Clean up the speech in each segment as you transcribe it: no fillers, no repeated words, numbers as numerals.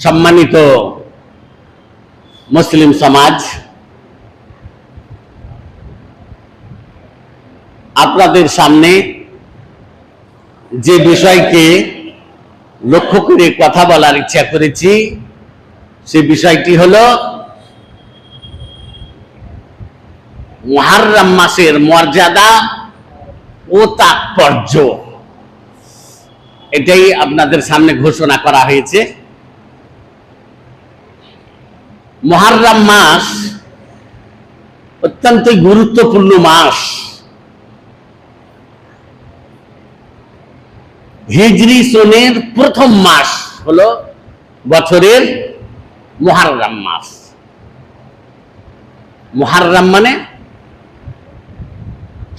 সম্মানিত মুসলিম সমাজ, আপনাদের সামনে যে বিষয়কে লক্ষ্য করে কথা বলার ইচ্ছা করেছি সে বিষয়টি হলো মুহররম মাসের মর্যাদা ও তাৎপর্য। এটাই আপনাদের সামনে ঘোষণা করা হয়েছে। মুহররম মাস অত্যন্ত গুরুত্বপূর্ণ মাস। হিজরি সনের প্রথম মাস হলো বছরের মুহররম মাস। মুহররম মানে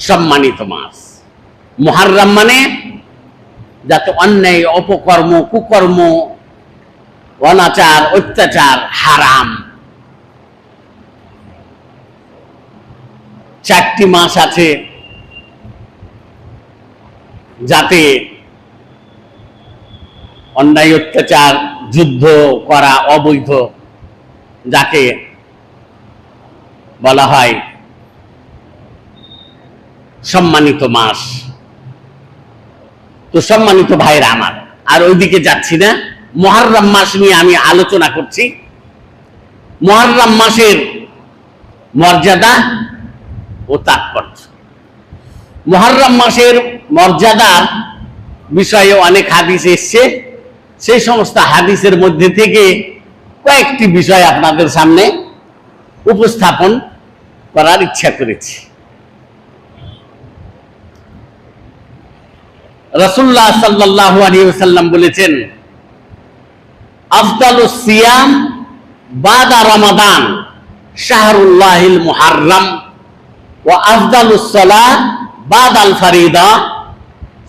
সম্মানিত মাস। মুহররম মানে যাতে অন্যায়, অপকর্ম, কুকর্ম, অনাচার, অত্যাচার, হারাম, 4টি মাস আছে যাতে অন্যায়, অত্যাচার, যুদ্ধ করা অবৈধ, যাকে বলা হয় সম্মানিত মাস। তো সম্মানিত ভাইরা আমার, আর ওইদিকে যাচ্ছি না, মুহররম মাস নিয়ে আমি আলোচনা করছি। মুহররম মাসের মর্যাদা ও তাৎপর্য। মুহররম মাসের মর্যাদার বিষয়ে অনেক হাদিস এসছে। সেই সমস্ত হাদিসের মধ্যে থেকে কয়েকটি বিষয় আপনাদের সামনে উপস্থাপন করার ইচ্ছা করেছি। রাসূলুল্লাহ সাল্লাল্লাহু আলাইহি ওয়াসাল্লাম বলেছেন, আফদালুস সিয়াম বাদা রমাদান শাহরুল্লাহিল মুহররম ওয়া আফদালুস সালাত বাদাল ফারিদা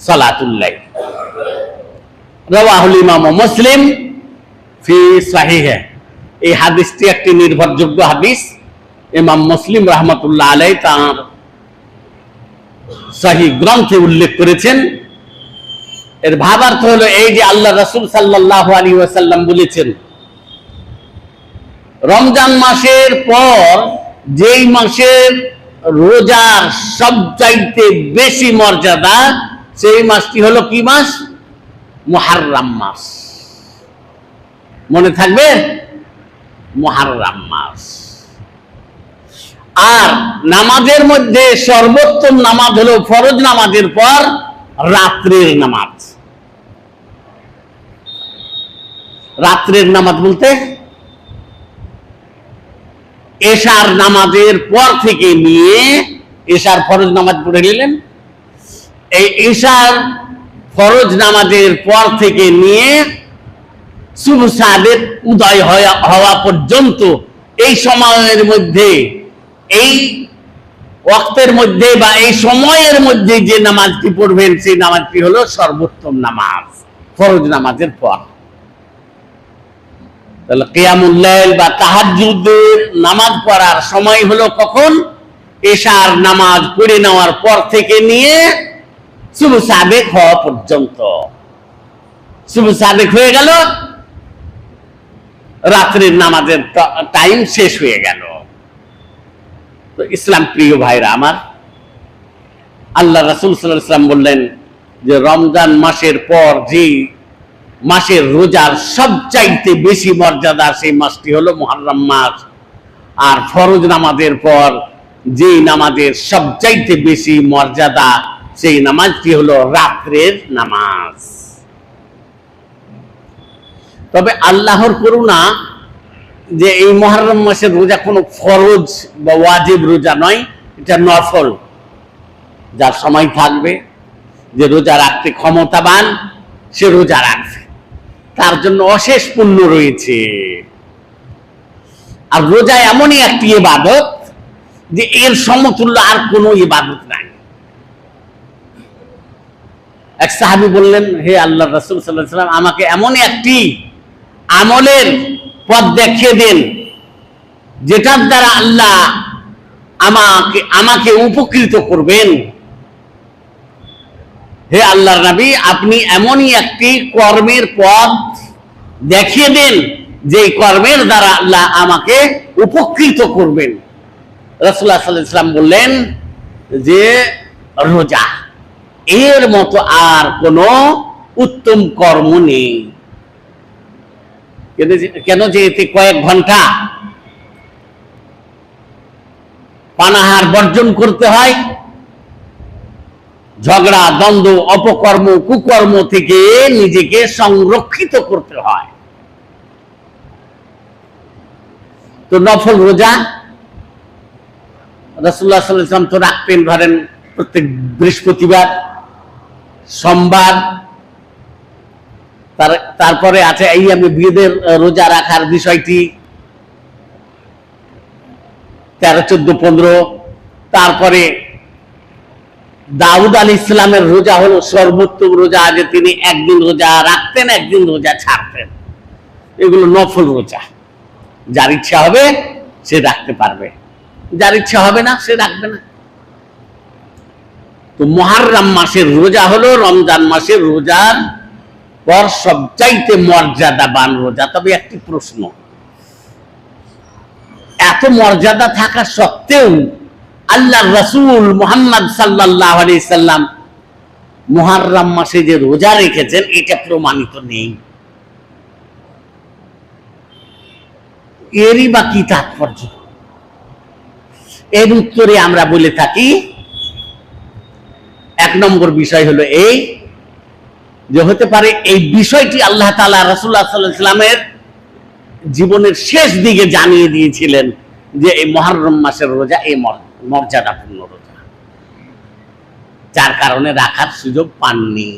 সালাতুল লাইল। রাওয়াহুল ইমাম মুসলিম ফি সাহিহে। এই হাদিসটি একটি নির্ভরযোগ্য হাদিস। ইমাম মুসলিম রাহমাতুল্লাহ আলাইহি তার সহিহ গ্রন্থে উল্লেখ করেছেন। এর ভাবার্থ হলো এই যে আল্লাহ রাসূল সাল্লাল্লাহু আলাইহি ওয়াসাল্লাম বলেছেন, রমজান মাসের পর যেই মাসের রোজার সবচাইতে বেশি মর্যাদা, সেই মাসটি হলো কি মাস? মুহররম মাস। মনে থাকবে, মুহররম মাস। আর নামাজের মধ্যে সর্বোত্তম নামাজ হলো ফরজ নামাজের পর রাত্রের নামাজ। রাত্রের নামাজ বলতে এশার নামাজের পর থেকে নিয়ে, এশার ফরজ নামাজ পড়ে নিলেন, এই এশার ফরজ নামাজের পর থেকে নিয়ে সুবহ সাদেক উদয় হওয়া পর্যন্ত এই সময়ের মধ্যে, এই ওয়াক্তের মধ্যে বা এই সময়ের মধ্যে যে নামাজটি পড়বেন সেই নামাজটি হলো সর্বোত্তম নামাজ ফরজ নামাজের পর। তাহলে কিয়ামুল লাইল বা তাহাজ্জুদের নামাজ পড়ার সময় হলো কখন? এশার নামাজ পড়ে নেওয়ার পর থেকে নিয়ে সুবহ সাদেক হওয়া পর্যন্ত। সুবহ সাদেক হয়ে গেল, রাত্রের নামাজের টাইম শেষ হয়ে গেল। তো ইসলাম প্রিয় ভাইরা আমার, আল্লাহ রাসূল সাল্লাল্লাহু আলাইহি ওয়াসাল্লাম বললেন যে রমজান মাসের পর যে মাসের রোজার সবচাইতে বেশি মর্যাদা, সেই মাসটি হলো মুহররম মাস। আর ফরজ নামাজের পর যে নামাজের সবচাইতে বেশি মর্যাদা, সেই নামাজটি হলো রাত্রের নামাজ। তবে আল্লাহর করুণা যে এই মুহররম মাসের রোজা কোনো ফরজ বা ওয়াজিব রোজা নয়, এটা নফল। যার সময় থাকবে, যে রোজা রাখতে ক্ষমতাবান, সে রোজা রাখবে, তার জন্য অশেষ পুণ্য রয়েছে। আর রোজা এমনই একটি ইবাদত যে এর সমতুল্য আর কোনো ইবাদত নাই। এক সাহাবী বললেন, হে আল্লাহর রাসূল সাল্লাল্লাহু আলাইহি ওয়াসাল্লাম, আমাকে এমন একটি আমলের পথ দেখিয়ে দেন যেটার দ্বারা আল্লাহ আমাকে উপকৃত করবেন। হে আল্লাহর নবী, আপনি এমনই একটি কর্মের পথ দেখিয়ে দেন যে কর্মের দ্বারা আল্লাহ আমাকে উপকৃত করবেন। রাসূলুল্লাহ সাল্লাল্লাহু আলাইহি ওয়াসাল্লাম বললেন যে রোজা, এর মতো আর কোন উত্তম কর্ম নেই। কেন যে এতে কয়েক ঘন্টা পানাহার বর্জন করতে হয়, ঝগড়া, দ্বন্দ্ব, অপকর্ম, কুকর্ম থেকে নিজেকে সংরক্ষিত করতে হয়। তো নফল রোজা রাসূলুল্লাহ সাল্লাল্লাহু আলাইহি ওয়াসাল্লাম তো রাখতেন, ধরেন প্রত্যেক বৃহস্পতিবার, সোমবার, তারপরে আছে এই আমি বিয়েদের রোজা রাখার বিষয়টি 13, 14, 15। তারপরে দাউদ আলাইহিস সালামের রোজা হলো সর্বোত্তম রোজা, যে তিনি একদিন রোজা রাখতেন, একদিন রোজা ছাড়তেন। এগুলো নফল রোজা, যার ইচ্ছা হবে সে রাখতে পারবে, যার ইচ্ছা হবে না সে রাখবে না। তো মুহররম মাসের রোজা হলো রমজান মাসের রোজার পর সবচাইতে মর্যাদাবান রোজা। তবে একটি প্রশ্ন, এত মর্যাদা থাকা সত্ত্বেও আল্লাহর রাসূল মুহাম্মদ সাল্লাল্লাহু আলাইহি সাল্লাম মুহররম মাসে যে রোজা রেখেছেন এটা প্রমাণিত নেই। এরই বা কি তাৎপর্য? এর উত্তরে আমরা বলে থাকি, 1 নম্বর বিষয় হলো এই যে হতে পারে এই বিষয়টি আল্লাহ তাআলা রাসূলুল্লাহ সাল্লাল্লাহু আলাইহি সাল্লামের জীবনের শেষ দিকে জানিয়ে দিয়েছিলেন যে এই মুহররম মাসের রোজা এই মর্যাদাপূর্ণ রোজা, যার কারণে রাখার সুযোগ পাননি।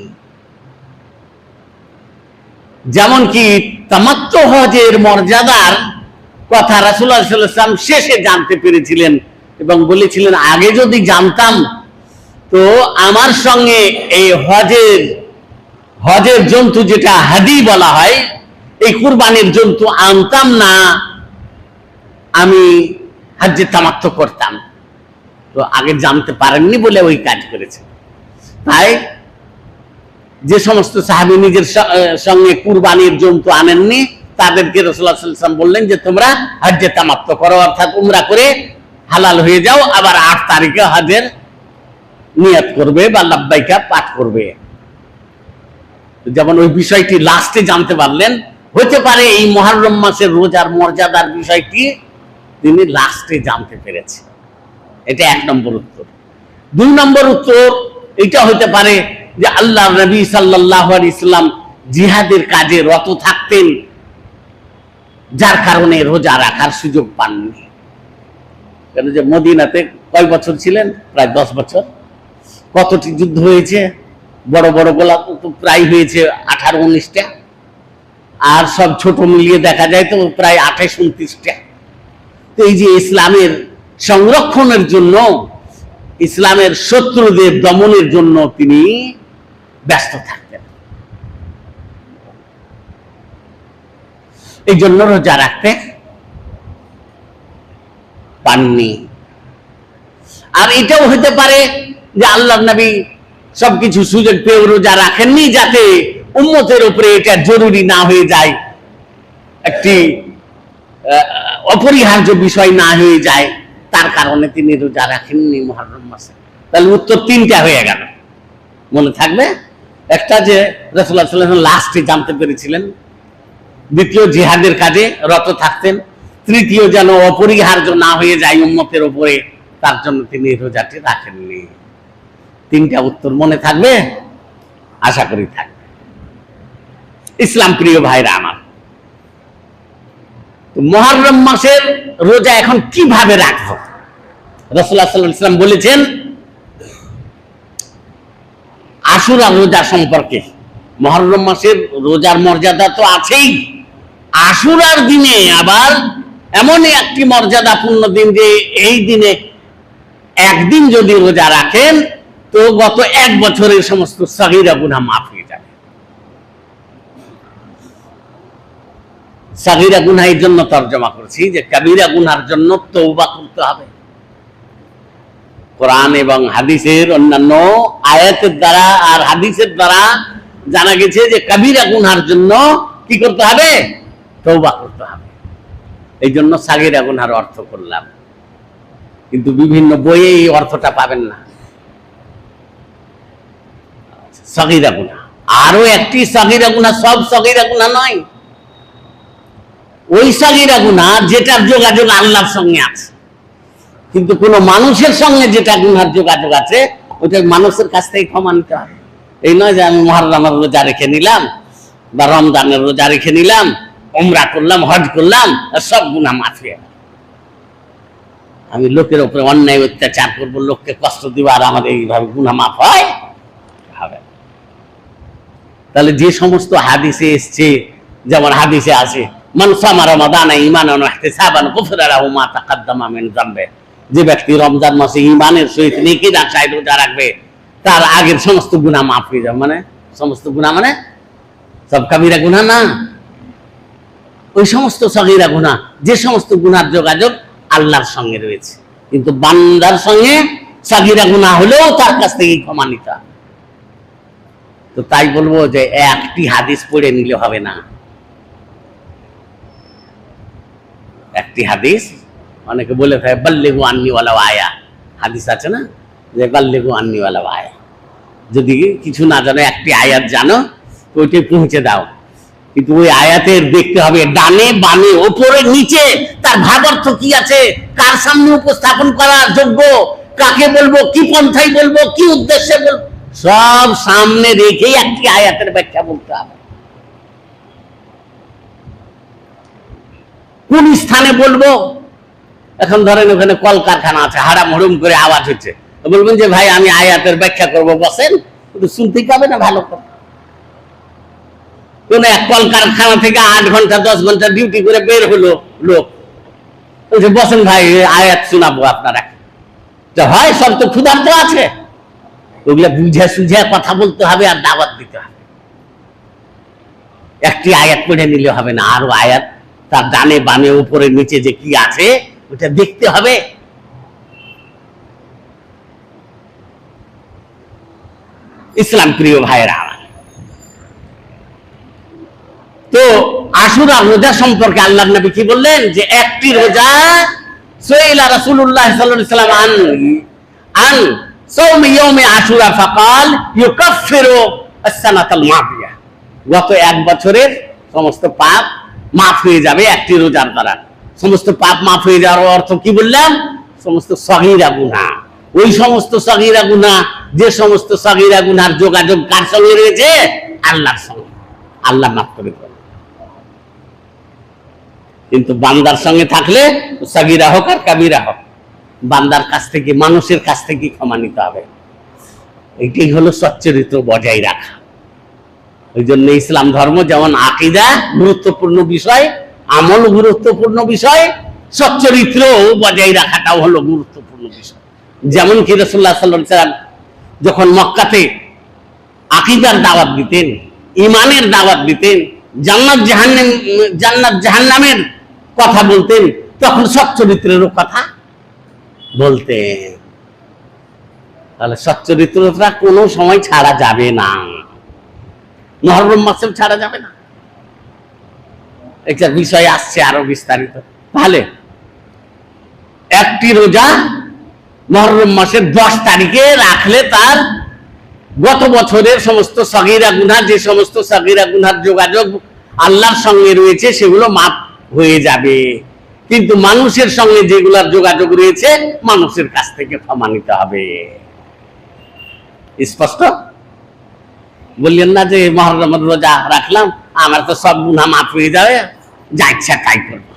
যেমন কি তামাত্তু হজের মর্যাদার কথা রাসূলুল্লাহ সাল্লাল্লাহু আলাইহি ওয়াসাল্লাম শেষে জানতে পেরেছিলেন এবং বলেছিলেন, আগে যদি জানতাম তো আমার সঙ্গে এই হজের জন্তু, যেটা হাদি বলা হয়, এই কুরবানির জন্তু আনতাম না, আমি হজ্জে তামাত্তু করতাম। তো আগে জানতে পারেননি বলে ওই কাজ করেছে। তাই যে সমস্ত সাহাবী নিজের সঙ্গে কুরবানির জন্তু আনেননি তাদেরকে রাসূলুল্লাহ সাল্লাল্লাহু আলাইহি ওয়াসাল্লাম বললেন যে তোমরা হজ্জে তামাত্তু করো, অর্থাৎ উমরা করে হালাল হয়ে যাও, আবার 8 তারিখে হজের নিয়ত করবে বা লাব্বাইকা পাঠ করবে। যেমন ওই বিষয়টি লাস্টে জানতে পারলেন, হতে পারে এই মুহররম মাসের রোজার মর্যাদার বিষয়টি তিনি লাস্টে জানতে পেরেছেন। এটা 1 নম্বর উত্তর। 2 নম্বর উত্তর এটা হতে পারে যে আল্লাহর নবী সাল্লাল্লাহু আলাইহি সাল্লাম জিহাদের কাজে রত থাকতেন, যার কারণে রোজা রাখার সুযোগ পাননি। কেন যে মদিনাতে কয় বছর ছিলেন? প্রায় 10 বছর। কতটি যুদ্ধ হয়েছে? বড় বড় গোলা তো প্রায় হয়েছে 18-19টা, আর সব ছোট মিলিয়ে দেখা যায় তো প্রায় 28-29টা। তো এই যে ইসলামের সংরক্ষণের জন্য, ইসলামের শত্রুদের দমনের জন্য তিনি ব্যস্ত থাকতেন, এই জন্য রোজা রাখতে পাননি। আর এটাও হতে পারে যে আল্লাহর নবী সবকিছু সুযোগ পেয়ে রোজা রাখেননি, যাতে উম্মতের উপরে এটা জরুরি না হয়ে যায়, একটি অপরিহার্য বিষয় না হয়ে যায়, তার কারণে তিনি রোজা রাখেননি মুহররম মাসে। তাহলে উত্তর 3টা হয়ে গেল, মনে থাকবে। একটা যে রাসূলুল্লাহ সাল্লাল্লাহু আলাইহি ওয়াসাল্লাম লাস্টে জানতে পেরেছিলেন, দ্বিতীয় জিহাদের কাজে রত থাকতেন, তৃতীয় যেন অপরিহার্য না হয়ে যায় উম্মতের উপরে, তার জন্য তিনি রোজাটি রাখেননি। 3টা উত্তর মনে থাকবে, আশা করি থাকবে। ইসলাম প্রিয় ভাইরা আমার, তো মুহররম মাসের রোজা এখন কিভাবে রাখবো? রাসূলুল্লাহ সাল্লাল্লাহু আলাইহি ওয়াসাল্লাম বলেছেন আশুরা রোজা সম্পর্কে। মুহররম মাসের রোজার মর্যাদা তো আছেই, আশুরার দিনে আবার এমনই একটি মর্যাদাপূর্ণ দিন যে এই দিনে একদিন যদি রোজা রাখেন তো গত 1 বছরের সমস্ত সাগীরা গুনাহ মাফ হয়ে যাবে। সাগীরা গুনাহের জন্য তরজমা করেছি যে কাবীরা গুনার জন্য তওবা করতে হবে। কোরআন এবং হাদিসের অন্যান্য আয়াতের দ্বারা আর হাদিসের দ্বারা জানা গেছে যে কাবীরা গুনার জন্য কি করতে হবে? তওবা করতে হবে। এই জন্য সাগীরা গুনার অর্থ করলাম, কিন্তু বিভিন্ন বইয়ে এই অর্থটা পাবেন না। সাগীরা গুনাহ আরো একটি সাগীরা গুনাহ, সব সাগীরা গুনাহ নয়। ওই সাগীরা গুনাহ যেটার যোগাযোগ আল্লাহর সঙ্গে আছে, কিন্তু কোন মানুষের সঙ্গে যেটা গুনার যোগাযোগ আছে ওটা মানুষের কাছ থেকে ক্ষমা নিতে হবে। এই নয় যে আমি মুহররমের রোজা রেখে নিলাম বা রমজানের রোজা রেখে নিলাম, উমরা করলাম, হজ করলাম, সব গুনাহ মাফ হয়ে গেল। আমি লোকের উপরে অন্যায় অত্যাচার করবো, লোককে কষ্ট দিব, আর আমাদের এইভাবে গুনাহ মাফ হয় হবে? তাহলে যে সমস্ত হাদিসে এসছে, যেমন হাদিসে আছে মান সামা রমাদানা ঈমানান ওয়া ইহতিসাবান গুফিরা লাহু মা তাকাদ্দামা মিন যামবি, যে ব্যক্তি রমজান মাসে ঈমানের সহিত নেকির আশায় রোজা রাখবে তার আগের সমস্ত গুনাহ মাফ হয়ে যাবে। মানে সমস্ত গুনাহ মানে সব কাবিরা গুনাহ না, ওই সমস্ত সগীরা গুনাহ যে সমস্ত গুনার যোগাযোগ আল্লাহর সঙ্গে রয়েছে, কিন্তু বান্দার সঙ্গে সগীরা গুনাহ হলেও তার কাছ থেকে ক্ষমা নিতে হবে। তো তাই বলবো যে একটি হাদিস পড়ে নিলে হবে না। একটি হাদিস, অনেকে বলে থাকে বাল্লিগু আন্নি ওয়ালাউ আয়া, হাদিস আছে না যে বাল্লিগু আন্নি ওয়ালাউ আয়া, যদি কিছু না জানো একটি আয়াত জানো তো ওইটাই পৌঁছে দাও। কিন্তু ওই আয়াতের দেখতে হবে ডানে বামে ওপরে নিচে তার ভাবার্থ কি আছে, কার সামনে উপস্থাপন করার যোগ্য, কাকে বলবো, কি পন্থায় বলবো, কি উদ্দেশ্যে বলবো, সব সামনে রেখেই একটি আয়াতের ব্যাখ্যা বলতে হবে। কোন স্থানে বলবো, এখন ধরেন ওখানে কলকারখানা আছে, হারাম হরুম করে আওয়াজ হচ্ছে, বলবেন যে ভাই আমি আয়াতের ব্যাখ্যা করবো, বসেন, শুনতেই পাবে না ভালো করে। কোন এক কলকারখানা থেকে 8 ঘন্টা 10 ঘন্টা ডিউটি করে বের হলো লোক, বসেন ভাই আয়াত শোনাবো আপনারা। হয় সব তো ক্ষুধার্ত আছে, ওগুলা বুঝে সুঝে কথা বলতে হবে আর দাওয়াত দিতে হবে। একটি আয়াত পড়ে নিলে হবে না, আরো আয়াত তার ডানে বামে উপরে নিচে যে কি আছে ওটা দেখতে হবে। ইসলাম প্রিয় ভাইয়েরা, তো আশুরা রোজা সম্পর্কে আল্লাহর নবী কি বললেন যে একটি রোজা সুইলা রাসূলুল্লাহ সাল্লাল্লাহু আলাইহি ওয়াসাল্লাম আন সাওম ইয়াউমি আশুরা ফাকাল ইউকাফিরু আস-সানাতাল মাদিয়া, গত এক বছরের সমস্ত পাপ মাফ হয়ে যাবে একটি রোজার দ্বারা। সমস্ত পাপ মাফ হয়ে যাওয়ার অর্থ কি বললাম, সমস্ত সগীরা গুনাহ, ওই সমস্ত সগীরা গুনাহ যে সমস্ত সগীরা গুনাহর যোগাযোগ কার সঙ্গে রয়েছে, আল্লাহর সঙ্গে, আল্লাহ মাফ করে দেবেন। কিন্তু বান্দার সঙ্গে থাকলে সগীরা হোক আর কাবিরা হোক, বান্দার কাছ থেকে, মানুষের কাছ থেকে ক্ষমা নিতে হবে। এটাই হলো সচ্চরিত্র বজায় রাখা। ওই জন্য ইসলাম ধর্ম যেমন আকীদা গুরুত্বপূর্ণ বিষয়, আমল গুরুত্বপূর্ণ বিষয়, সচ্চরিত্র বজায় রাখাটাও হলো গুরুত্বপূর্ণ বিষয়। যেমন কি রাসূলুল্লাহ সাল্লাল্লাহু আলাইহি ওয়াসাল্লাম যখন মক্কাতে আকীদার দাওয়াত দিতেন, ঈমানের দাওয়াত দিতেন, জান্নাত জাহান্নামের কথা বলতেন, তখন সচ্চরিত্রেরও কথা বলতেন। তাহলে সচ্চরিত্রটা কোনো সময় ছাড়া যাবে না, মুহররম মাসেও ছাড়া যাবে না। একটা বিষয় আসছে আরো বিস্তারিত। তাহলে একটি রোজা মুহররম মাসের 10 তারিখে রাখলে তার গত বছরের সমস্ত সগীরা গুনাহ, যে সমস্ত সগীরা গুনাহর যোগাযোগ আল্লাহর সঙ্গে রয়েছে সেগুলো মাফ হয়ে যাবে। কিন্তু মানুষের সঙ্গে যেগুলোর যোগাযোগ রয়েছে মানুষের কাছ থেকে ক্ষমা নিতে হবে। স্পষ্ট বললেন না যে মুহররমের রোজা রাখলাম, আমার তো সব গুনাহ মাফ হয়ে যাবে, যা ইচ্ছা তাই করবো।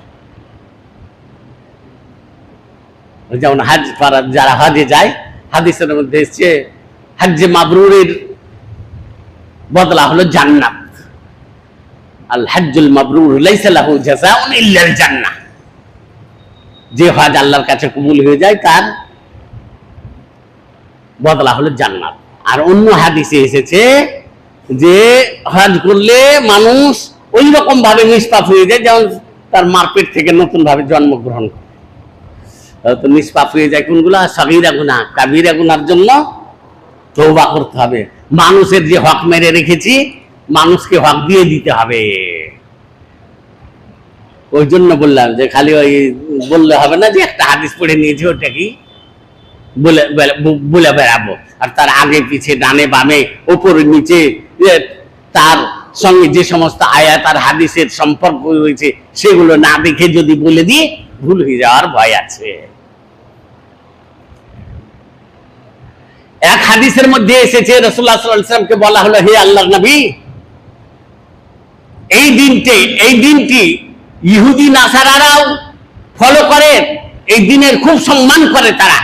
যেমন হজ ফরজ, যারা হজে যায়, হাদিসের মধ্যে এসেছে হজ্জে মাবরুরের বদলা হলো জান্নাত। আল হজ্জুল মাবরুর লাইসা লাহু জাযাউন ইল্লাল জান্নাহ, যে হজ আল্লাহর কাছে কবুল হয়ে যায় তার বদলা হলো জান্নাত। আর অন্য হাদিসে এসেছে যে হজ করলে মানুষ ওই রকম ভাবে নিষ্পাপ হয়ে যায় যেমন তার মার পেট থেকে নতুন ভাবে জন্মগ্রহণ করে। তো নিষ্পাপ হয়ে যায় কোনগুলা, সগীরা গুনাহ। কাবীরা গুনাহর জন্য তওবা করতে হবে। মানুষের যে হক মেরে রেখেছি মানুষকে হক দিয়ে দিতে হবে। ওই জন্য বললাম যে খালি ওই বললে হবে না যে একটা হাদিস পড়ে নিয়েছি ওটা কি বলে বলে বেড়াবো, আর তার আগে পিছে ডানে বামে ওপরে নিচে তার সঙ্গে যে সমস্ত আয়াত আর হাদিসের সম্পর্ক রয়েছে সেগুলো না দেখে যদি বলে দিয়ে ভুল হয়ে যাওয়ার ভয় আছে। এক হাদিসের মধ্যে এসেছে রাসূলুল্লাহ সাল্লাল্লাহু আলাইহি ওয়াসাল্লামকে বলা হলো, হে আল্লাহর নবী, এই দিনটি ইহুদি নাসারারাও ফলো করে, এই দিনের খুব সম্মান করে তারা।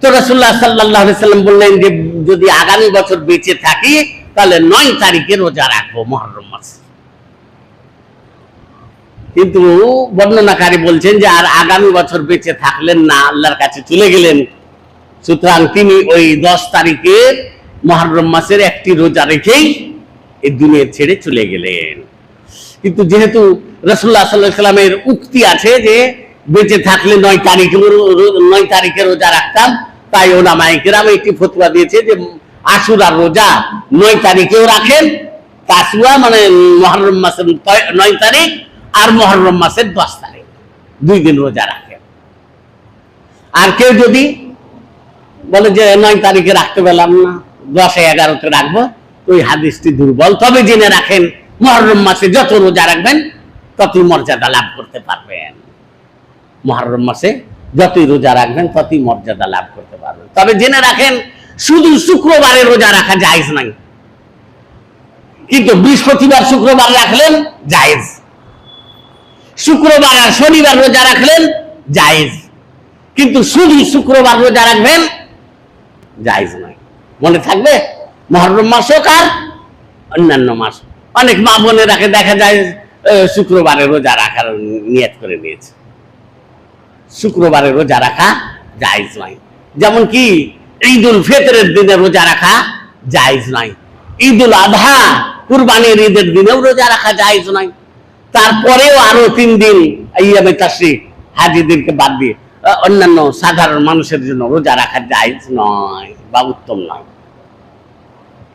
তো রাসূলুল্লাহ সাল্লাল্লাহু আলাইহি ওয়াসাল্লাম বললেন যে যদি আগামী বছর বেঁচে থাকি তাহলে 9 তারিখে রোজা রাখবো মুহররম মাস। কিন্তু বর্ণনাকারী বলছেন যে আর আগামী বছর বেঁচে থাকলেন না, আল্লাহর কাছে চলে গেলেন। সুতরাং তিনি ওই 10 তারিখের মুহররম মাসের একটি রোজা রেখেই এই দুনিয়া ছেড়ে চলে গেলেন। কিন্তু যেহেতু রাসূলুল্লাহ সাল্লাল্লাহু আলাইহি ওয়াসাল্লামের উক্তি আছে যে বেঁচে থাকলে 9 তারিখে রোজা রাখতাম, তাই উলামায়ে কেরাম একটি ফতোয়া দিয়েছে যে আশুরার রোজা 9 তারিখেও রাখেন, তাসুয়া মানে মুহররম মাসের 9 তারিখ আর মুহররম মাসের 10 তারিখ 2 দিন রোজা রাখেন। আর কেউ যদি বলে যে 9 তারিখে রাখতে পেলাম না, 10-11-তে রাখবো, ওই হাদিসটি দুর্বল। তবে জেনে রাখেন মুহররম মাসে যত রোজা রাখবেন ততই মর্যাদা লাভ করতে পারবেন। মুহররম মাসে যতই রোজা রাখবেন ততই মর্যাদা লাভ করতে পারবেন। তবে জেনে রাখেন শুধু শুক্রবারে রোজা রাখা জায়েজ নাই, কিন্তু বৃহস্পতিবার শুক্রবার রাখলেন জায়েজ, শুক্রবার আর শনিবার রোজা রাখলেন জায়েজ, কিন্তু শুধু শুক্রবার রোজা রাখবেন জায়েজ নয়। মনে থাকবে মুহররম মাস হোক আর অন্যান্য মাস। অনেক মা বোনে রাখে, দেখা যায় শুক্রবারে রোজা রাখার নিয়ত করে নিয়েছে, শুক্রবারে রোজা রাখা জায়েজ নয়। যেমন কি ঈদুল ফিতরের দিনে রোজা রাখা জায়েজ নয়, ঈদুল আযহা কুরবানির ঈদের দিনেও রোজা রাখা জায়েজ নয়। তারপরেও আরো 3 দিন আইয়ামে তাশরিক হাজীদেরকে বাদ দিয়ে অন্যান্য সাধারণ মানুষের জন্য রোজা রাখা জায়েজ নয় বা উত্তম নয়।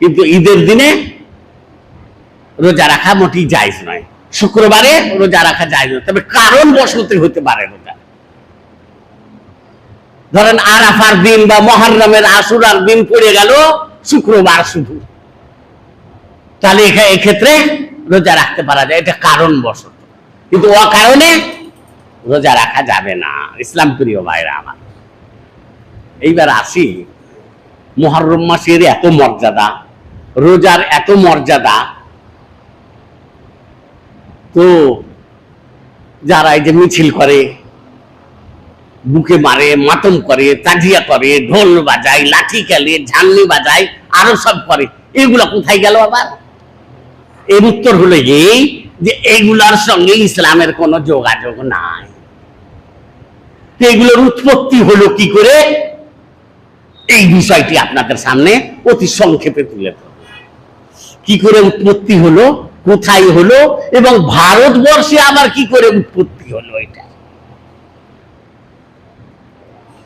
কিন্তু ঈদের দিনে রোজা রাখা মোটেই জায়েজ নয়, শুক্রবারে রোজা রাখা জায়েজ নয়। তবে কারণ বশত হতে পারে রোজা, ধরেন আরাফার দিন বা মুহররমের আশুরার দিন পড়ে গেল শুক্রবার শুধু, তাহলে এক্ষেত্রে রোজা রাখতে পারা যায়, এটা কারণ বশত। কিন্তু অকারণে রোজা রাখা যাবে না। ইসলাম প্রিয় ভাইরা আমার, এইবার আসি মুহররম মাসের এত মর্যাদা, রোজার এত মর্যাদা, তো যারা এই যে মিছিল করে, বুকে মারে, মাতম করে, তাজিয়া করে, ঢোল বাজায়, লাঠি খেলে, ঝান্নি বাজায়, আরো সব করে, এগুলা কোথায় গেল আবার? এর উত্তর হলো এই যে এগুলার সঙ্গে ইসলামের কোনো যোগাযোগ নাই। এগুলোর উৎপত্তি হলো কি করে, এই বিষয়টি আপনাদের সামনে অতি সংক্ষেপে তুলে ধরব। কি করে উৎপত্তি হলো, কোথায় হলো, এবং ভারতবর্ষে আবার কি করে উৎপত্তি হলো, এটা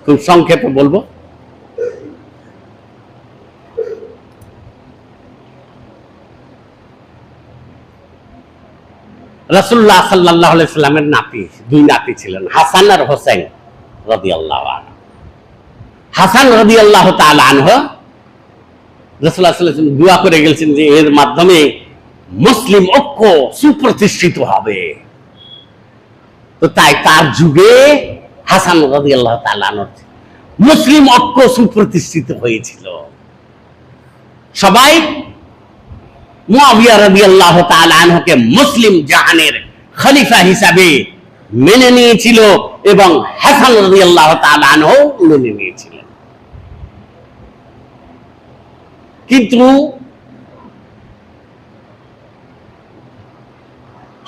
খুব সংক্ষেপে বলবো। রাসূলুল্লাহ সাল্লাল্লাহু আলাইহি ওয়াসাল্লামের নাতি, 2 নাতি ছিলেন, হাসান আর হোসেন রাদিয়াল্লাহু আনহু। হাসান রাদিয়াল্লাহু তাআলা আনহু রাসূলুল্লাহ সাল্লাল্লাহু আলাইহি ওয়াসাল্লাম দোয়া করে গেছেন যে এর মাধ্যমে মুসলিম ঐক্য সুপ্রতিষ্ঠিত হবে। তো তাই তার যুগে হাসান রাদিয়াল্লাহু তাআলা আনহু মুসলিম ঐক্য সুপ্রতিষ্ঠিত হয়েছিল। সবাই মুআবিয়া রাদিয়াল্লাহু তাআলা আনহুকে মুসলিম জাহানের খলিফা হিসাবে মেনে নিয়েছিল এবং হাসান রাদিয়াল্লাহু তাআলা আনহু মেনে নিয়েছিলেন। কিন্তু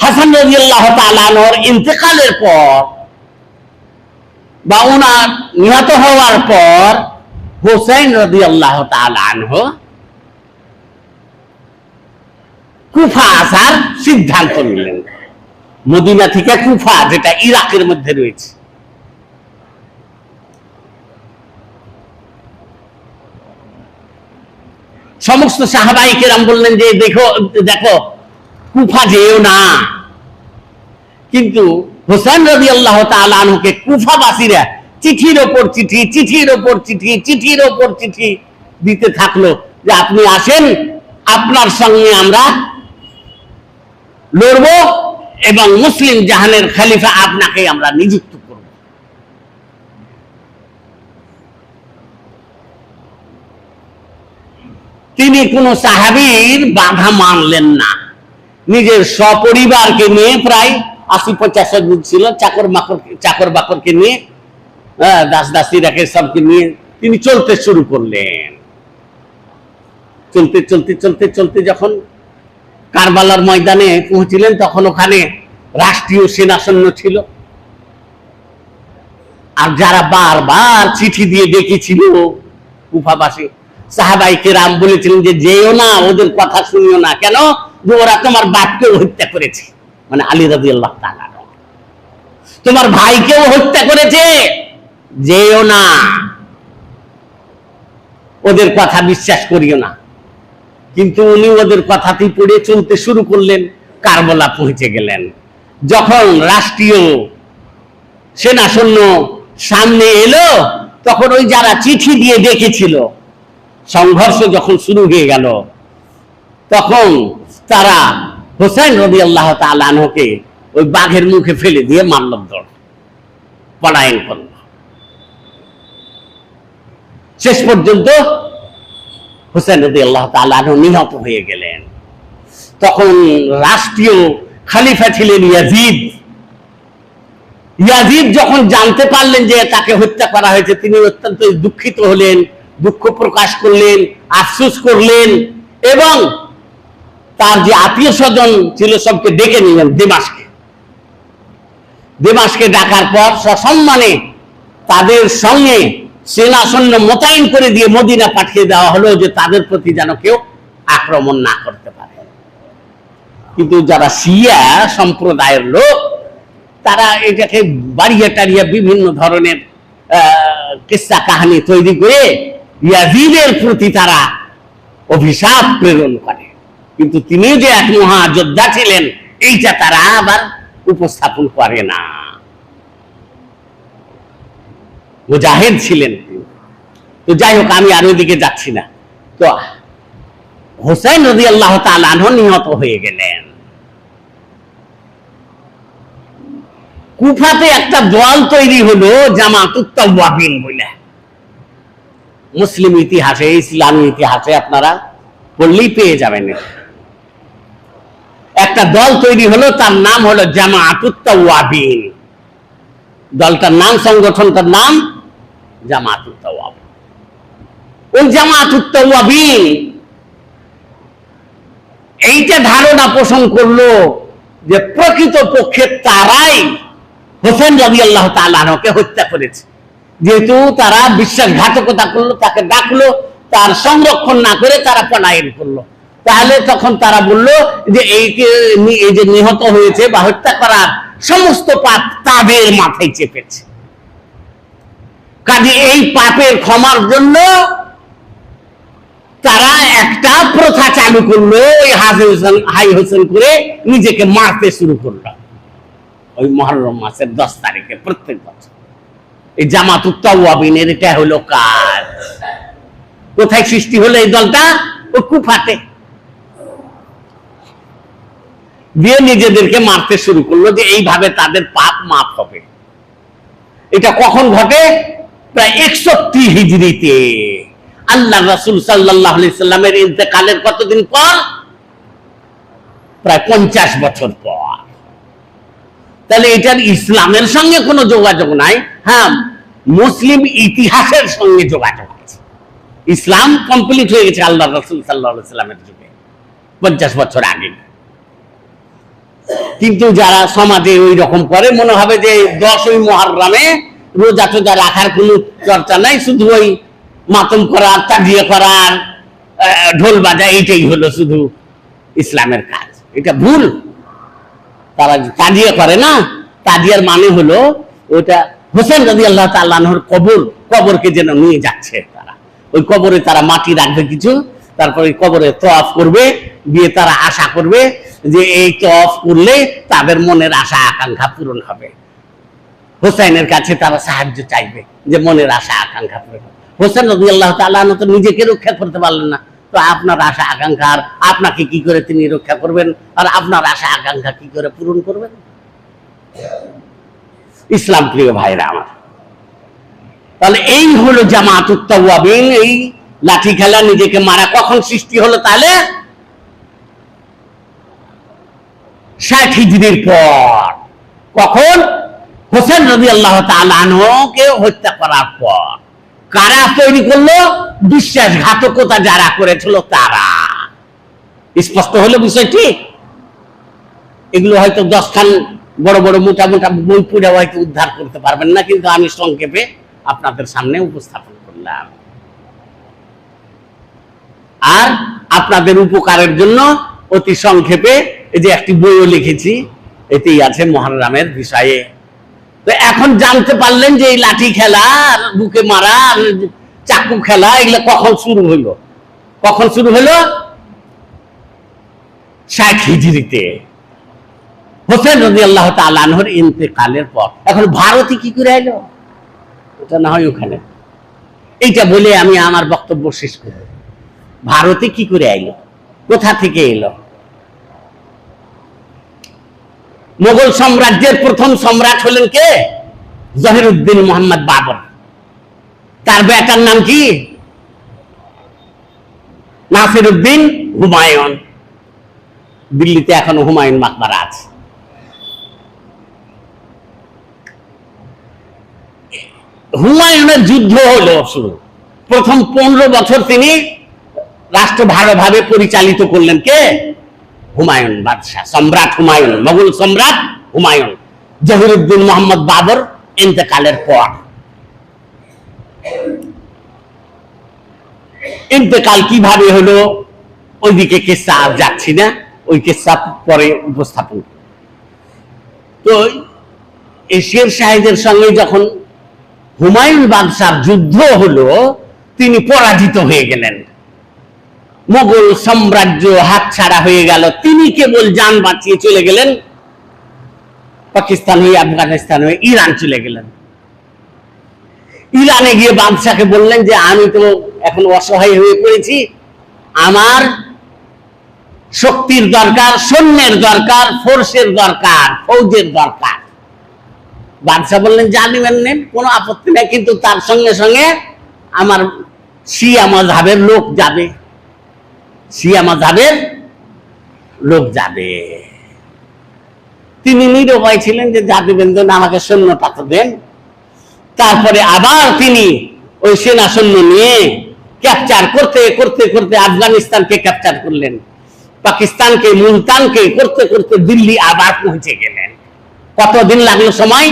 হাসান রাদিয়াল্লাহু তাআলা আনহুর ইন্তেকালের পর বা ওনার নিহত হওয়ার পর হোসেন রাদিয়াল্লাহু তাআলা আনহু কুফা আসার সিদ্ধান্ত নিলেন। মদিনা থেকে কুফা, যেটা ইরাকের মধ্যে রয়েছে, সমস্ত সাহাবায়ে কেরাম বললেন যে দেখো কুফা যেও না, কিন্তু হোসেন রাদিয়াল্লাহু তাআলা আনহুকে কুফাবাসীরা চিঠির ওপর চিঠি, চিঠির ওপর চিঠি, চিঠির ওপর চিঠি দিতে থাকলো যে আপনি আসেন, আপনার সঙ্গে আমরা লড়বো এবং মুসলিম জাহানের খলিফা আপনাকে আমরা নিযুক্ত করব। তিনি কোন সাহাবীর বাধা মানলেন না, নিজের সপরিবারকে নিয়ে প্রায় ৮০-৫০ জন ছিল, চাকর বাকরকে নিয়ে, দাস দাসীরাকে সবকে নিয়ে তিনি চলতে শুরু করলেন। চলতে চলতে চলতে চলতে যখন কারবালার ময়দানে পৌঁছিলেন তখন ওখানে রাষ্ট্রীয় সেনা সৈন্য ছিল, আর যারা বারবার চিঠি দিয়ে ডেকেছিল কুফাবাসী সাহাবাই কেরাম বলেছিলেন যে যেও না, ওদের কথা শুনিও না, কেন যে ওরা তোমার বাপকেও হত্যা করেছে, মানে আলী রাদিয়াল্লাহু তাআলা তোমার ভাইকেও হত্যা করেছে, যেও না, ওদের কথা বিশ্বাস করিও না। কিন্তু উনি ওদের কথাতেই পড়ে চলতে শুরু করলেন, কারবালা পৌঁছে গেলেন। যখন রাষ্ট্রীয় সেনা সৈন্য সামনে এলো তখন ওই যারা চিঠি দিয়ে ডেকেছিল, সংঘর্ষ যখন শুরু হয়ে গেল তখন তারা হোসেন রাদিয়াল্লাহু তাআলা আনহুকে ওই বাঘের মুখে ফেলে দিয়ে মারল, দৌড় পলায়ন করল। শেষ পর্যন্ত হোসেন রাদিয়াল্লাহু তাআলা আনহু নিহত হয়ে গেলেন। তখন রাষ্ট্রীয় খলিফা ছিলেন ইয়াজিদ। ইয়াজিদ যখন জানতে পারলেন যে তাকে হত্যা করা হয়েছে, তিনি অত্যন্ত দুঃখিত হলেন, দুঃখ প্রকাশ করলেন, আফসোস করলেন এবং তার যে আত্মীয় স্বজন ছিল সবকে ডেকে নিলেন দেমাশকে ডাকার পর সসম্মানে তাদের সঙ্গে সেনা সৈন্য মোতায়েন করে দিয়ে মদিনা পাঠিয়ে দেওয়া হলো যে তাদের প্রতি যেন কেউ আক্রমণ না করতে পারে। কিন্তু যারা শিয়া সম্প্রদায়ের লোক তারা এটাকে বাড়িয়ে টাড়িয়ে বিভিন্ন ধরনের কিস্সা কাহিনী তৈরি করে ইয়াজিদের প্রতি তারা অভিশাপ প্রেরণ করে, কিন্তু তিনি যে এক মহাযোদ্ধা ছিলেন এইটা তারা আবার উপস্থাপন করে না। মুজাহিদ ছিলেন। তো যাই হোক, আমি আর ওইদিকে যাচ্ছি না। তো হোসেন রাদিয়াল্লাহু তাআলা আনহু নিহত হয়ে গেলেন। কুফাতে একটা দল তৈরি হলো জামাতুত তাওয়াবিন বলে। মুসলিম ইতিহাসে, ইসলামী ইতিহাসে আপনারা পড়লেই পেয়ে যাবেন। একটা দল তৈরি হলো, তার নাম হলো জামাতুত তাওয়াবিন। দলটার নাম, সংগঠনটার নাম জামাতুত তাওয়াবিন। ওই জামাতুত তাওয়াবিন এইটা ধারণা পোষণ করলো যে প্রকৃত পক্ষে তারাই হোসেন রাদিয়াল্লাহু তাআলা আনহুকে হত্যা করেছে। যেহেতু তারা বিশ্বাসঘাতকতা করলো, তাকে ডাকলো, তার সংরক্ষণ না করে তারা পলায়ন করলো, তাহলে তখন তারা বলল যে এই যে নিহত হয়েছে বা হত্যা করার সমস্ত পাপ তাদের মাথায় চেপেছে। কাজে এই পাপের ক্ষমার জন্য তারা একটা প্রথা চালু করলো, ওই হাই হোসেন করে নিজেকে মারতে শুরু করলো ওই মুহররম মাসের 10 তারিখে প্রত্যেক বছর। এই জামাতুত তাওয়াবিনের এটা হলো কাজ। কোথায় সৃষ্টি হলো এই দলটা? ও কুফাতে। দিয়ে নিজেদেরকে মারতে শুরু করলো যে এইভাবে তাদের পাপ মাফ হবে। এটা কখন ঘটে? প্রায় 61 হিজরিতে, আল্লাহ রাসূল সাল্লাল্লাহু আলাইহি সাল্লামের ইন্তেকালের কতদিন পর? প্রায় 50 বছর পর। তাহলে এটার ইসলামের সঙ্গে কোনো যোগাযোগ নাই। হ্যাঁ, মুসলিম ইতিহাসের সঙ্গে যোগাযোগ আছে। ইসলাম কমপ্লিট হয়ে গেছে আল্লাহ রাসূল সাল্লাল্লাহু আলাইহি সাল্লামের যুগে, 50 বছর আগে। কিন্তু যারা সমাজে ওই রকম করে, মনে হবে যে 10ই মুহররমে রোজা টোজা রাখার কোনো চর্চা নাই, শুধু ওই মাতম করার, তাজিয়া করার, ঢোল বাজা, এইটাই হলো শুধু ইসলামের কাজ। এটা ভুল। তারা তাজিয়া করে না, তাজিয়ার মানে হলো ওটা হোসেন রাদিয়াল্লাহু তাআলা আনহুর কবরকে যেন নিয়ে যাচ্ছে তারা। ওই কবরে তারা মাটি রাখবে কিছু, তারপরে কবরে তওয়াফ করবে, গিয়ে তারা আশা করবে যে এই তওয়াফ করলে তাদের মনের আশা আকাঙ্ক্ষা পূরণ হবে। হোসাইনের কাছে তারা সাহায্য চাইবে যে মনের আশা আকাঙ্ক্ষা পূরণ হবে। হোসেন রাদিয়াল্লাহু তাআলা আনহু তো নিজেকে রক্ষা করতে পারলেন না, তো আপনার আশা আকাঙ্ক্ষা আর আপনাকে কি করে তিনি রক্ষা করবেন, আর আপনার আশা আকাঙ্ক্ষা কি করে পূরণ করবেন? ইসলাম প্রিয় ভাইরা আমার, তাহলে এই হলো জামাতুত তাওয়াবিন। এই লাঠি খেলা, নিজেকে মারা কখন সৃষ্টি হলো? তাহলে 60 হিজরির পর। কখন? হোসেন রাদিয়াল্লাহু তাআলা আনহুকে হত্যা করার পর। কারা তৈরি করলো? বিশ্বাসঘাতকতা যারা করেছিল তারা। স্পষ্ট হলো বিষয়টি? এগুলো হয়তো 10 খান বড় বড় মোটা মোটা বই পড়ে হয়তো উদ্ধার করতে পারবেন না, কিন্তু আমি সংক্ষেপে আপনাদের সামনে উপস্থাপন করলাম। আর আপনাদের উপকারের জন্য অতি সংক্ষেপে এই যে একটি বইও লিখেছি, এতেই আছে মুহররমের বিষয়ে। তো এখন জানতে পারলেন যে এই লাঠি খেলা, বুকে মারা, চাকু খেলা, এগুলো কখন শুরু হলো? কখন শুরু হলো? 60 হিজরিতে, হোসেন রাদিয়াল্লাহু তাআলা আনহুর ইন্তেকালের পর। এখন ভারতে কি করে এলো? এটা না হয় ওখানে, এইটা বলে আমি আমার বক্তব্য শেষ করব। ভারতে কি করে এলো? কোথা থেকে এলো? মোগল সাম্রাজ্যের প্রথম সম্রাট হলেন কে? জহিরুদ্দিন মোহাম্মদ বাবর। তার বেটার নাম কি? নাসিরউদ্দিন হুমায়ুন। দিল্লিতে এখনো হুমায়ুন মাকবারা আছে। হুমায়ুনের যুদ্ধ হলো শুরু। প্রথম 15 বছর তিনি রাষ্ট্র ভালোভাবে পরিচালিত করলেন কে? হুমায়ুন বাদশাহ, সম্রাট হুমায়ুন, মোগল সম্রাট হুমায়ুন। জহিরুদ্দিন মোহাম্মদ বাবর ইন্তেকালের পর। ইন্তেকাল কিভাবে হলো ওইদিকে কিসসা আর যাচ্ছি না, ওই কিসসা পরে উপস্থাপন। তো এশিয়ার শাহেদের সঙ্গে যখন হুমায়ুন বাদশার যুদ্ধ হলো, তিনি পরাজিত হয়ে গেলেন। মোগল সাম্রাজ্য হাতছাড়া হয়ে গেল। তিনি কেবল যান বাঁচিয়ে চলে গেলেন পাকিস্তান হয়ে, আফগানিস্তান হয়ে ইরান চলে গেলেন। ইরানে গিয়ে বাদশাকে বললেন যে আমি তো এখন অসহায় হয়ে পড়েছি, আমার শক্তির দরকার, সৈন্যের দরকার, ফোর্সের দরকার, ফৌজের দরকার। বাদশাহ বললেন যা নিবেন নেন, কোনো আপত্তি নেই, কিন্তু তার সঙ্গে সঙ্গে আমার শিয়া মাযহাবের লোক যাবে, শিয়া মাযহাবের লোক যাবে। তিনি নিরুপায় ছিলেন যে যা দিবেন দেন, আমাকে সৈন্যটা তো দেন। তারপরে আবার তিনি ওই সেনা সৈন্য নিয়ে ক্যাপচার করতে করতে করতে আফগানিস্তানকে ক্যাপচার করলেন, পাকিস্তানকে, মুলতানকে করতে করতে দিল্লি আবার পৌঁছে গেলেন। কতদিন লাগলো সময়?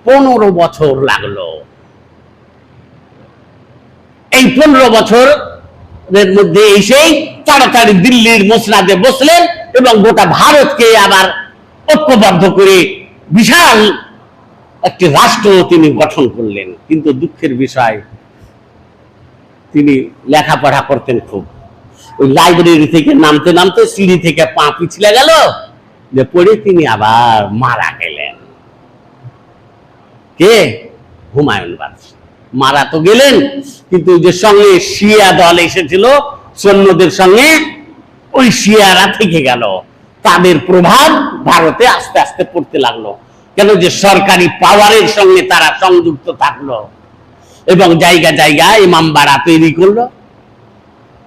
15 বছর লাগলো। এই 15 বছরের মধ্যে এসেই তাড়াতাড়ি দিল্লির মসনাদে বসলেন এবং গোটা ভারতকে আবার ঐক্যবদ্ধ করে বিশাল একটি রাষ্ট্র তিনি গঠন করলেন। কিন্তু দুঃখের বিষয়, তিনি লেখাপড়া করতেন খুব। ওই লাইব্রেরি থেকে নামতে নামতে সিঁড়ি থেকে পা পিছলে গেল, যে পড়ে তিনি আবার মারা গেলেন। কে? হুমায়ুন বাদশাহ। মারা তো গেলেন, কিন্তু যে সঙ্গে শিয়া দল এসেছিল সৈন্যদের সঙ্গে, ওই শিয়ারা থেকে গেল। তাদের প্রভাব ভারতে আস্তে আস্তে পড়তে লাগলো। কেন? যে সরকারি পাওয়ারের সঙ্গে তারা সংযুক্ত থাকলো এবং জায়গা জায়গায় ইমামবাড়া তৈরি করলো,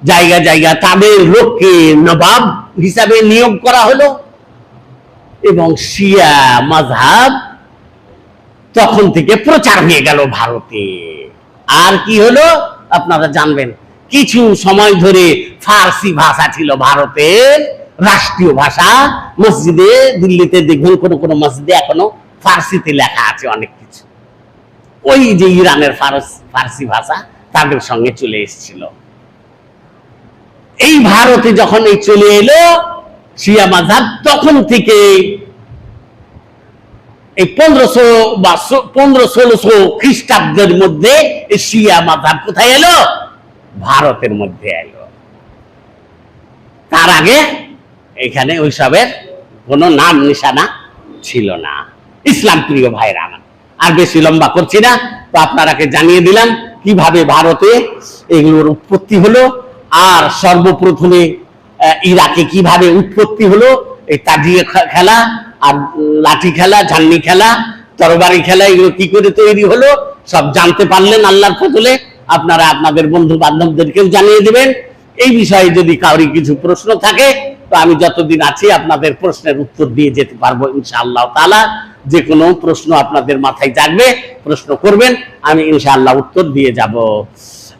জায়গা জায়গা তাদের লোককে নবাব হিসাবে নিয়োগ করা হলো এবং শিয়া মাযহাব তখন থেকে প্রচার হয়ে গেল ভারতে। আর কি হলো আপনারা জানবেন। কিছু সময় ধরে ফার্সি ভাষা ছিল ভারতের রাষ্ট্রীয় ভাষা। মসজিদে দিল্লিতে দেখবেন কোন কোন মসজিদে এখনো ফার্সিতে লেখা আছে অনেক কিছু। ওই যে ইরানের ফার্সি ভাষা তাদের সঙ্গে চলে এসেছিল। এই ভারতে যখন এই চলে এলো শিয়া মাযহাব, তখন থেকে এই 1500 বা 1500-1600 খ্রিস্টাব্দের মধ্যে এই শিয়া মাযহাব কোথায় এলো? ভারতের মধ্যে এলো। তার আগে এখানে ওইসবের কোনো নাম নিশানা ছিল না। ইসলাম প্রিয় ভাইরা আমার, আর বেশি লম্বা করছি না, তো আপনারাকে জানিয়ে দিলাম কিভাবে ভারতে এগুলোর উৎপত্তি হলো, আর সর্বপ্রথমে ইরাকে কিভাবে উৎপত্তি হলো এই তাজিয়ে খেলা আর লাঠি খেলা, ঝান্ডি খেলা, তরবারি খেলা, এগুলো কি করে তৈরি হলো সব জানতে পারলেন আল্লাহর ফজলে। আপনারা আপনাদের বন্ধু বান্ধবদেরকেও জানিয়ে দিবেন। এই বিষয়ে যদি কাউরি কিছু প্রশ্ন থাকে তো আমি যতদিন আছি আপনাদের প্রশ্নের উত্তর দিয়ে যেতে পারবো ইনশাআল্লাহ তাআলা। যে কোনো প্রশ্ন আপনাদের মাথায় জাগবে প্রশ্ন করবেন, আমি ইনশাআল্লাহ উত্তর দিয়ে যাব।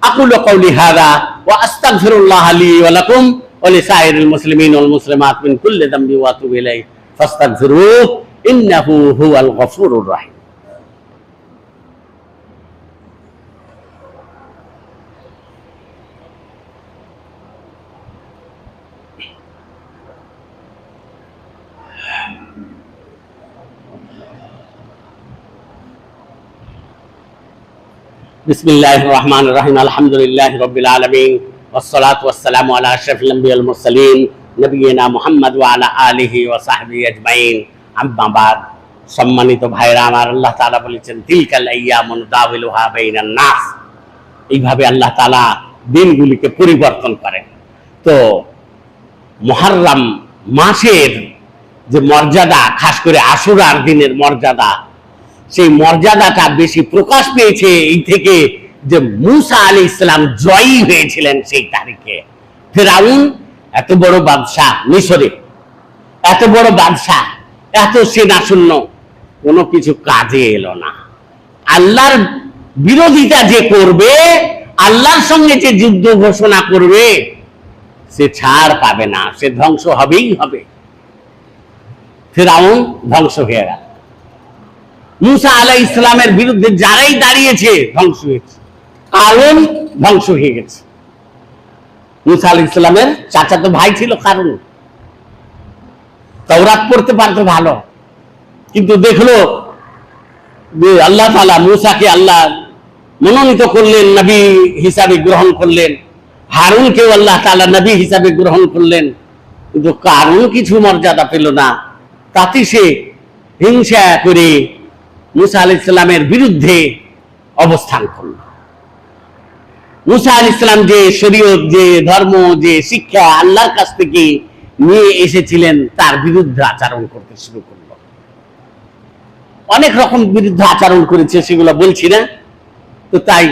আকুলু কাউলি হাযা ওয়া আস্তাগফিরুল্লাহ লি ওয়া লাকুম ওয়া লিসাইরিল মুসলিমিন ওয়াল মুসলিমাত মিন কুল্লি যামবি ওয়া আতুবু ইলাইহি ফাস্তাগফিরুহু ইন্নাহু হুয়াল গফুরুর রাহিম। বিসমিল্লাহির রহমানির রহিম। আলহামদুলিল্লাহি রাব্বিল আলামিন ওয়াসসালাতু ওয়াসসালামু আলা আশরাফিল আমবিয়া ওয়াল মুরসালিন নবিয়িনা মুহাম্মদ ওয়া আলা আলিহি ওয়া সাহবিহি আজমাইন, আম্মা বাদ। সম্মানিত ভাইরা আমার, আল্লাহ তাআলা বলেছেন তিলকাল আইয়ামু নুদাবিলুহা বাইনান নাস, এইভাবে আল্লাহ তাআলা দিনগুলিকে পরিবর্তন করেন। তো মুহররম মাসের যে মর্যাদা, খাস করে আশুরার দিনের মর্যাদা, সেই মর্যাদাটা বেশি প্রকাশ পেয়েছে এই থেকে যে মুসা আলাইহিস সালাম জয়ী হয়েছিলেন সেই তারিখে। ফিরআউন এত বড় বাদশাহ, মিশরে এত বড় বাদশাহ, এত সেনা শূন্য, কোনো কিছু কাজে এলো না। আল্লাহর বিরোধিতা যে করবে, আল্লাহর সঙ্গে যে যুদ্ধ ঘোষণা করবে, সে ছাড় পাবে না, সে ধ্বংস হবেই হবে। ফিরআউন ধ্বংস হয়ে গেল। মুসা আলাইহিস সালামের বিরুদ্ধে যারাই দাঁড়িয়েছে ধ্বংস হয়েছে, কারণ ধ্বংস হয়ে গেছে। মুসা আলাইহিস সালামের চাচাতো ভাই ছিল কারণ, তাওরাত পড়তে পারতো ভালো, কিন্তু দেখলো যে আল্লাহ তাআলা মুসাকে আল্লাহ মনোনীত করলেন, নবী হিসাবে গ্রহণ করলেন, হারুনকেও আল্লাহ তাআলা নবী হিসাবে গ্রহণ করলেন, কিন্তু কারণ কিছু মর্যাদা পেল না। তাতে সে হিংসা করে মুসা আলাইহিস সালামের বিরুদ্ধে অবস্থান করল। মুসা আলাইহিস সালাম যে শরীয়ত, যে ধর্ম, যে শিক্ষা আল্লাহর কাছ থেকে নিয়ে এসেছিলেন, তার বিরুদ্ধে আচরণ করতে শুরু করলো। অনেক রকম বিরুদ্ধে আচরণ করেছে, সেগুলো বলছি না। তো তাই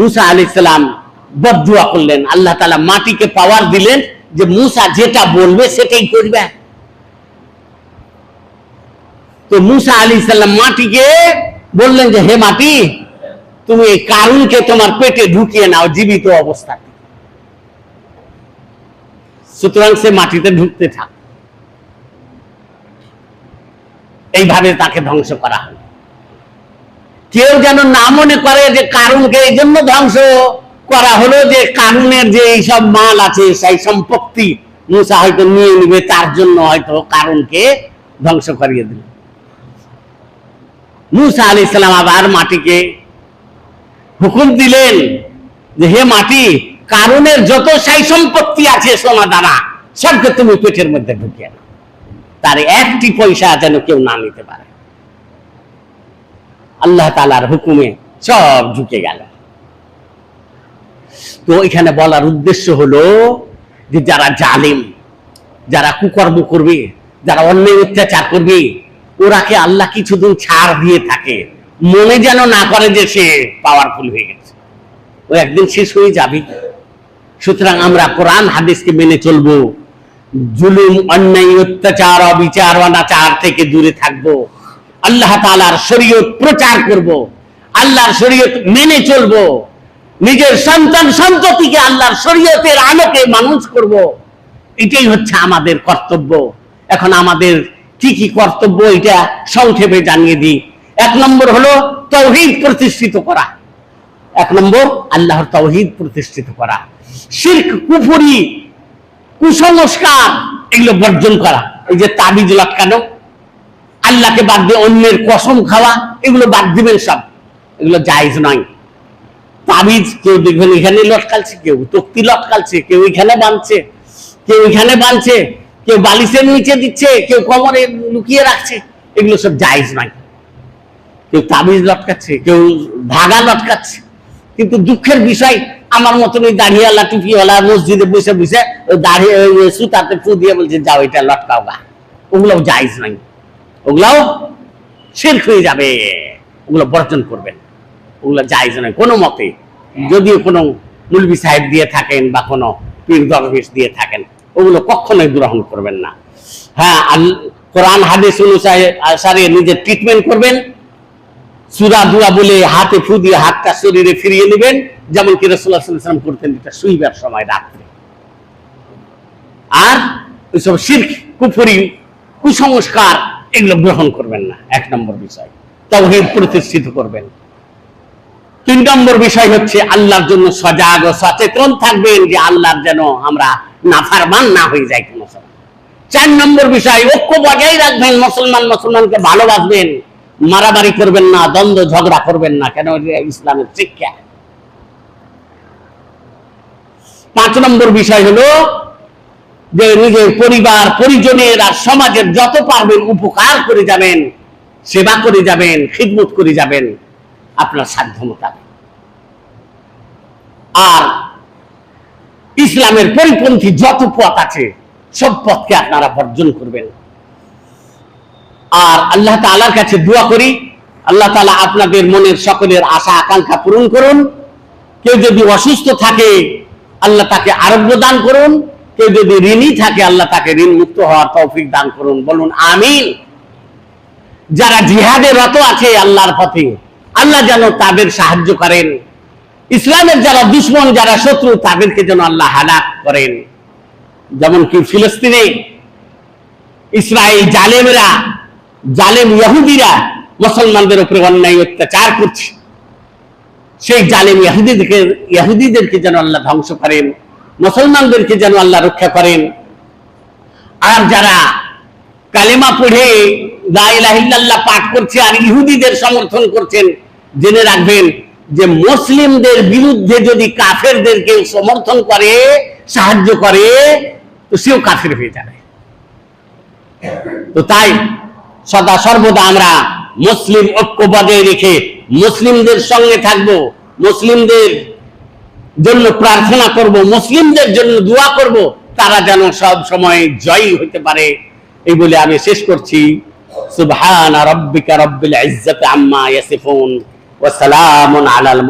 মুসা আলাইহিস সালাম বদদুয়া করলেন, আল্লাহ তাআলা মাটিকে পাওয়ার দিলেন যে মুসা যেটা বলবে সেটাই করবে। তো মুসা আলাইহিস সালাম মাটিকে বললেন যে হে মাটি, তুমি এই কারুনকে তোমার পেটে ঢুকিয়ে নাও জীবিত অবস্থায়। সুতরাং সে মাটিতে ঢুকতে থাক। এইভাবে তাকে ধ্বংস করা হলো। কেউ যেন না মনে করে যে কারুনকে এই জন্য ধ্বংস করা হলো যে কারুনের যে এইসব মাল আছে, সেই সম্পত্তি মুসা হয়তো নিয়ে নিবে, তার জন্য হয়তো কারুনকে ধ্বংস করিয়ে দিল। মুসা আলাইহিস সালাম আবার মাটিকে হুকুম দিলেন যে হে মাটি, কারুনের যত সাই সম্পত্তি আছে সোনা দানা সবকে তুমি পেটের মধ্যে ঢুকিয়ে নাও, তার একটি পয়সা যেন কেউ না নিতে পারে। আল্লাহ তাআলার হুকুমে সব ঢুকে গেল। তো এখানে বলার উদ্দেশ্য হলো যে যারা জালিম, যারা কুকর্ম করবে, যারা অন্যায় অত্যাচার করবে, ওরাকে আল্লাহ কিছুদিন ছাড় দিয়ে থাকে, মনে যেন না করে যে সে পাওয়ারফুল হয়ে গেছে, ও একদিন শেষ হয়ে যাবে। সুতরাং আমরা কোরআন হাদিসকে মেনে চলবো, জুলুম, অন্যায়, অত্যাচার, অবিচার, অনাচার থেকে দূরে থাকবো, আল্লাহ তাআলার শরীয়ত প্রচার করব, আল্লাহর শরীয়ত মেনে চলবো, নিজের সন্তান সন্ততিকে আল্লাহর শরীয়তের আলোকে মানুষ করব। এটাই হচ্ছে আমাদের কর্তব্য। এখন আমাদের কি কি কর্তব্য এটা সংক্ষেপে জানিয়ে দিই। 1 নম্বর হলো তাওহীদ প্রতিষ্ঠিত করা। 1 নম্বর আল্লাহর তাওহীদ প্রতিষ্ঠিত করা। শিরক, কুফরি, কুসংস্কার এগুলো বর্জন করা। এই যে তাবিজ লটকানো, আল্লাহকে বাদ দিয়ে অন্যের কসম খাওয়া, এগুলো বাদ দিবেন সব, এগুলো জায়েজ নয়। তাবিজ কেউ দেখবেন এখানে লটকালছে, কেউ তক্তি লটকালছে, কেউ এখানে বাঁধছে, কেউ এখানে বাঁধছে, কেউ বালিশের নিচে দিচ্ছে, কেউ কোমরে লুকিয়ে রাখছে, এগুলো সব জায়েজ নয়। কেউ তাবিজ লটকাচ্ছে, কেউ ধাগা লটকাচ্ছে। কিন্তু দুঃখের বিষয়, আমার মতন ওই দাড়িওয়ালা টুপিওয়ালা মসজিদে বসে বসে দাঁড়িয়ে সুতাতে ফু দিয়ে বলছে যাও এটা লটকাও গা, ওগুলোও জায়েজ নাই, ওগুলাও শিরক হয়ে যাবে, ওগুলো বর্জন করবেন, ওগুলো জায়েজ নয় কোনো মতে। যদিও কোনো মুলবি সাহেব দিয়ে থাকেন বা কোনো পীর দরবেশ দিয়ে থাকেন, ওগুলো কখনোই গ্রহণ করবেন না। হ্যাঁ, কোরআন হাদিস অনুসারে নিজের ট্রিটমেন্ট করবেন, সূরা দুয়া বলে হাতে ফু দিয়ে হাতটা শরীরে ফিরিয়ে নেবেন, যেমন কি রাসূলুল্লাহ সাল্লাল্লাহু আলাইহি ওয়াসাল্লাম করতেন এটা শুইবার সময় রাত্রে। আর ওইসব শিরক, কুফরি, কুসংস্কার এগুলো গ্রহণ করবেন না, 1 নম্বর বিষয়। তাওহীদ প্রতিষ্ঠিত করবেন। 3 নম্বর বিষয় হচ্ছে আল্লাহর জন্য সজাগ ও সচেতন থাকবেন, যে আল্লাহর যেন আমরা নাফরমান না হয়ে যাই কোনো সময়। 4 নম্বর বিষয় ঐক্য বজায় রাখবেন, মুসলমানকে ভালোবাসবেন, মারামারি করবেন না, দ্বন্দ্ব ঝগড়া করবেন না, কেন ইসলামের শিক্ষা। 5 নম্বর বিষয় হলো যে নিজের পরিবার পরিজনের আর সমাজের যত পারবেন উপকার করে যাবেন, সেবা করে যাবেন, খিদমত করে যাবেন আপনার সাধ্য মোতাবেক। আর ইসলামের পরিপন্থী যত পথ আছে সব পথকে আপনারা বর্জন করবেন। আর আল্লাহ তাআলার কাছে দোয়া করি, আল্লাহ তাআলা আপনাদের মনের সকলের আশা আকাঙ্ক্ষা পূরণ করুন। কেউ যদি অসুস্থ থাকে আল্লাহ তাকে আরোগ্য দান করুন, কেউ যদি ঋণী থাকে আল্লাহ তাকে ঋণ মুক্ত হওয়ার তৌফিক দান করুন, বলুন আমিন। যারা জিহাদে রত আছে আল্লাহর পথে, আল্লাহ যেন তাদের সাহায্য করেন। ইসলামের যারা দুশ্মন, যারা শত্রু, তাদেরকে যেন আল্লাহ হালাক করেন। যেমন কি ফিলিস্তিনে ইসরায়েল জালেমরা, জালেম ইহুদিরা মুসলমানদের উপরে অন্যায় অত্যাচার করছে, সেই জালেম ইহুদিদেরকে যেন আল্লাহ ধ্বংস করেন, মুসলমানদেরকে যেন আল্লাহ রক্ষা করেন। আর যারা কালেমা পড়ে লা ইলাহা ইল্লাল্লাহ পাঠ করছে আর ইহুদিদের সমর্থন করছেন, জেনে রাখবেন যে মুসলিমদের বিরুদ্ধে যদি কাফেরদেরকে সমর্থন করে, সাহায্য করে, তো সেও কাফের হয়ে যাবে। তো তাই সদা সর্বদা আমরা মুসলিম ঐক্য বজায় রেখে মুসলিমদের সঙ্গে থাকবো, মুসলিমদের জন্য প্রার্থনা করব, মুসলিমদের জন্য দোয়া করব, তারা যেন সব সময় জয়ী হতে পারে। এই বলে আমি শেষ করছি। সুবহান রাব্বিকা রাব্বিল ইজ্জাতি আম্মা ইয়াসিফুন ওয়া সালামুন আলাল